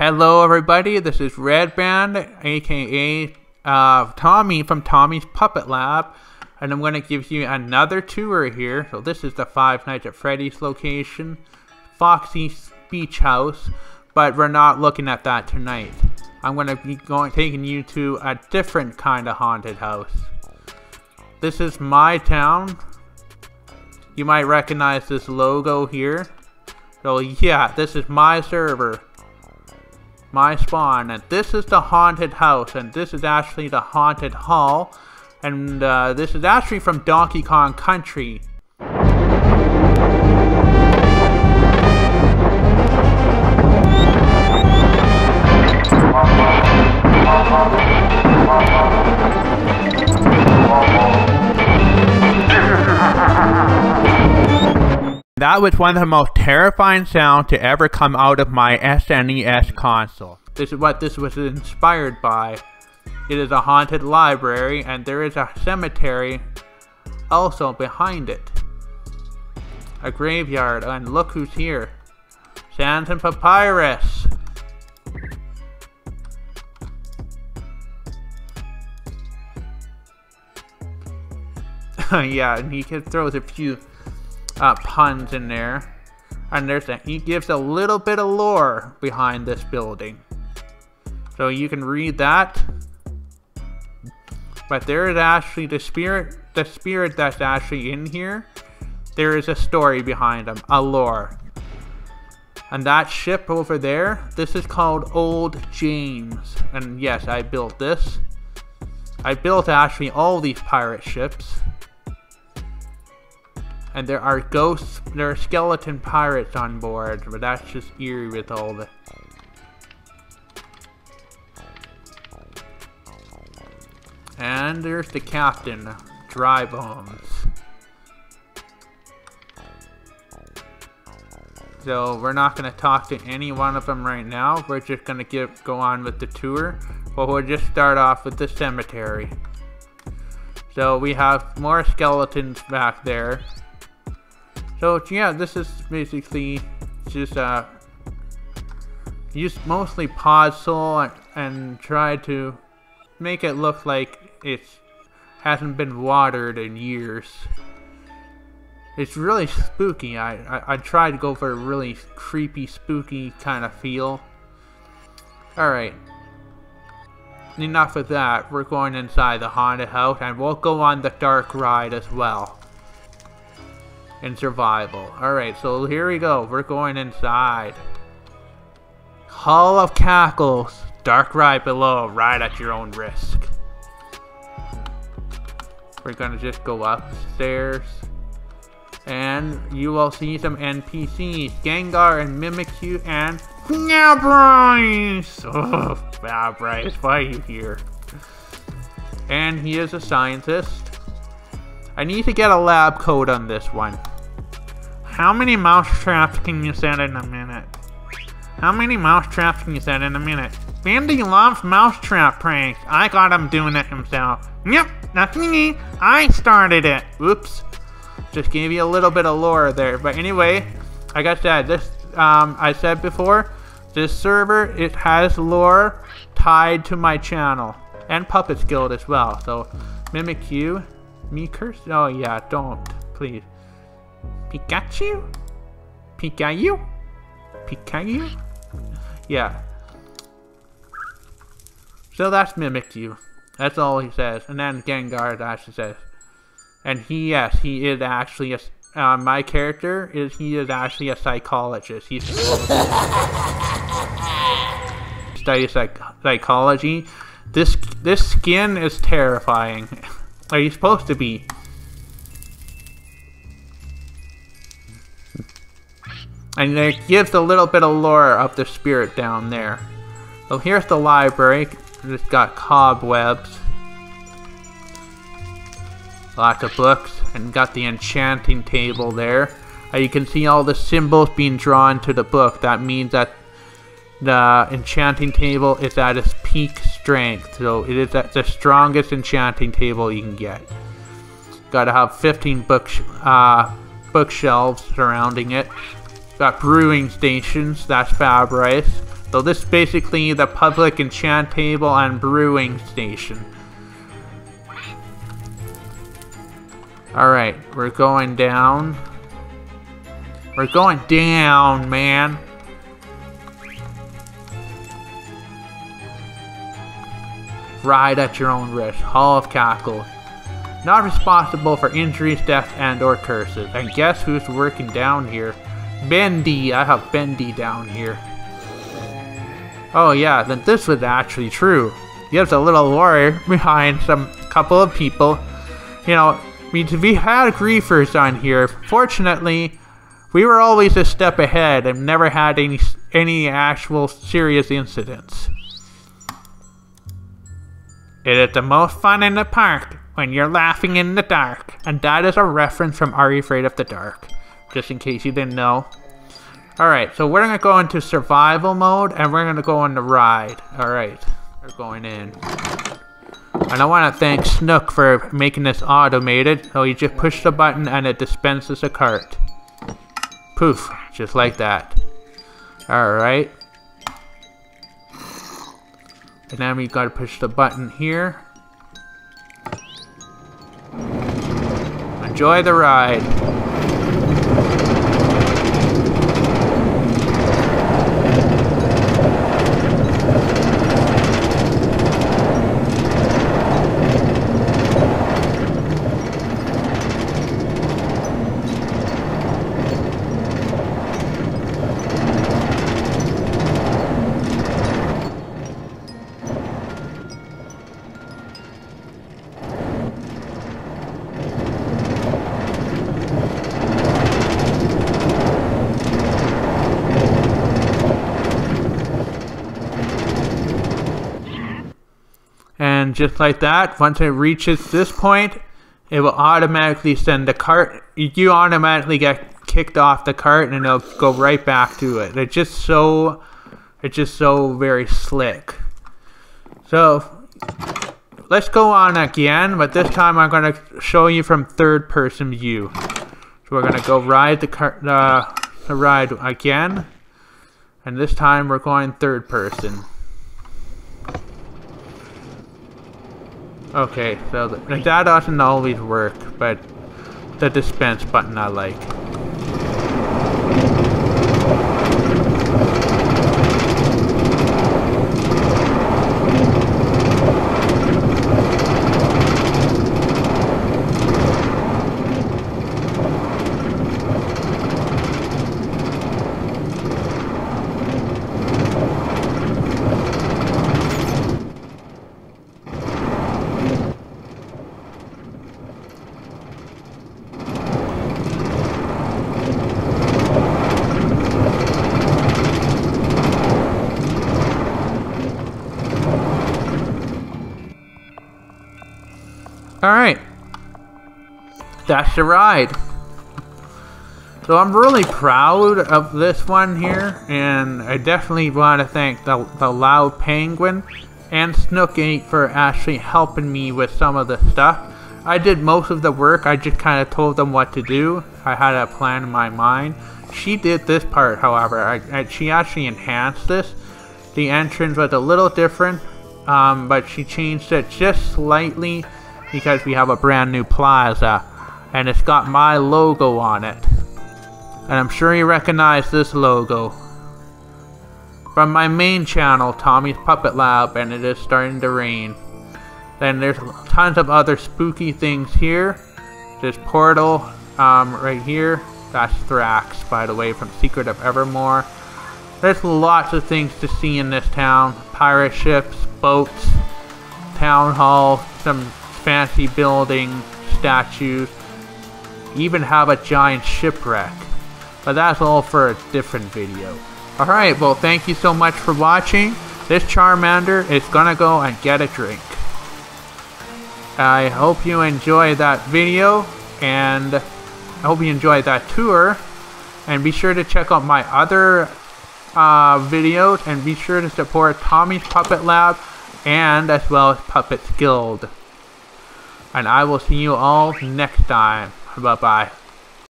Hello everybody, this is Red Band, aka Tommy from Tommy's Puppet Lab, and I'm going to give you another tour here. So this is the Five Nights at Freddy's location, Foxy's Beach House, but we're not looking at that tonight. I'm going to be taking you to a different kind of haunted house. This is my town. You might recognize this logo here. So yeah, this is my server, my spawn, and this is the haunted house, and this is actually the haunted hall, and this is actually from Donkey Kong Country. That was one of the most terrifying sounds to ever come out of my SNES console. This is what this was inspired by. It is a haunted library, and there is a cemetery also behind it. A graveyard, and look who's here. Sans and Papyrus. Yeah, and he throws a few puns in there, and he gives a little bit of lore behind this building, so you can read that. But there is actually the spirit that's actually in here. There is a story behind him, a lore. And that ship over there, this is called Old James, and yes, I built this. I built actually all these pirate ships. And there are ghosts, there are skeleton pirates on board, but that's just eerie with all the... And there's the captain, Dry Bones. So we're not going to talk to any one of them right now, we're just going to go on with the tour, but we'll just start off with the cemetery. So we have more skeletons back there. So yeah, this is basically just used mostly puzzle and try to make it look like it hasn't been watered in years. It's really spooky. I tried to go for a really creepy, spooky kind of feel. Alright. Enough of that. We're going inside the haunted house, and we'll go on the dark ride as well. In survival. Alright, so here we go. We're going inside. Hall of Cackles. Dark ride below. Ride at your own risk. We're gonna just go upstairs. And you will see some NPCs. Gengar and Mimikyu and Fabrice. Oh, Fabrice, why are you here? And he is a scientist. I need to get a lab coat on this one. How many mouse traps can you set in a minute? How many mouse traps can you set in a minute? Bandy loves mousetrap pranks. I got him doing it himself. Yep, that's me. I started it. Oops. Just gave you a little bit of lore there. But anyway, like I said, this I said before, this server, it has lore tied to my channel and Puppets Guild as well. So Mimikyu. Me curse? Oh yeah, don't. Please. Pikachu? Pikachu? Pikachu? Yeah. So that's Mimikyu. That's all he says. And then Gengar actually says. And he is actually a... my character, he is actually a psychologist. He studies psychology. This skin is terrifying. Are you supposed to be? And it gives a little bit of lore of the spirit down there. So here's the library. It's got cobwebs. Lots of books. And got the enchanting table there. You can see all the symbols being drawn to the book. That means that the enchanting table is at its peak strength. So it is at the strongest enchanting table you can get. Gotta have 15 bookshelves surrounding it. Got brewing stations, that's Fabrice. So this is basically the public enchant table and brewing station. Alright, we're going down. We're going down, man. Ride at your own risk. Hall of Cackle. Not responsible for injuries, death, and or curses. And guess who's working down here? Bendy. I have Bendy down here. Oh yeah, then this was actually true. There's a little lore behind some couple of people. You know, we had griefers on here. Fortunately, we were always a step ahead and never had any actual serious incidents. It is the most fun in the park when you're laughing in the dark. And that is a reference from Are You Afraid of the Dark? Just in case you didn't know. Alright, so we're going to go into survival mode and we're going to go on the ride. Alright, we're going in. And I want to thank Snook for making this automated. So you just push the button and it dispenses a cart. Poof, just like that. Alright. And then we gotta push the button here. Enjoy the ride. And just like that, once it reaches this point, it will automatically send the cart. You automatically get kicked off the cart and it'll go right back to it. It's just so very slick. So let's go on again, but this time I'm going to show you from third person view. So we're going to go ride the ride again, and this time we're going third person. Okay, so that doesn't always work, but the dispense button I like. Alright, that's the ride. So I'm really proud of this one here, and I definitely want to thank the Loud Penguin and Snook 8 for actually helping me with some of the stuff. I did most of the work, I just kind of told them what to do. I had a plan in my mind. She did this part, however. She actually enhanced this. The entrance was a little different, but she changed it just slightly, because we have a brand new plaza and it's got my logo on it, and I'm sure you recognize this logo from my main channel, Tommy's Puppet Lab, and it is starting to rain. Then there's tons of other spooky things here. This portal right here, that's Thrax, by the way, from Secret of Evermore. There's lots of things to see in this town. Pirate ships, boats, town hall, some fancy building, statues, even have a giant shipwreck. But that's all for a different video. Alright, well thank you so much for watching. This Charmander is gonna go and get a drink. I hope you enjoyed that video, and I hope you enjoyed that tour. And be sure to check out my other videos, and be sure to support Tommy's Puppet Lab and as well as Puppets Guild. And I will see you all next time. Bye-bye.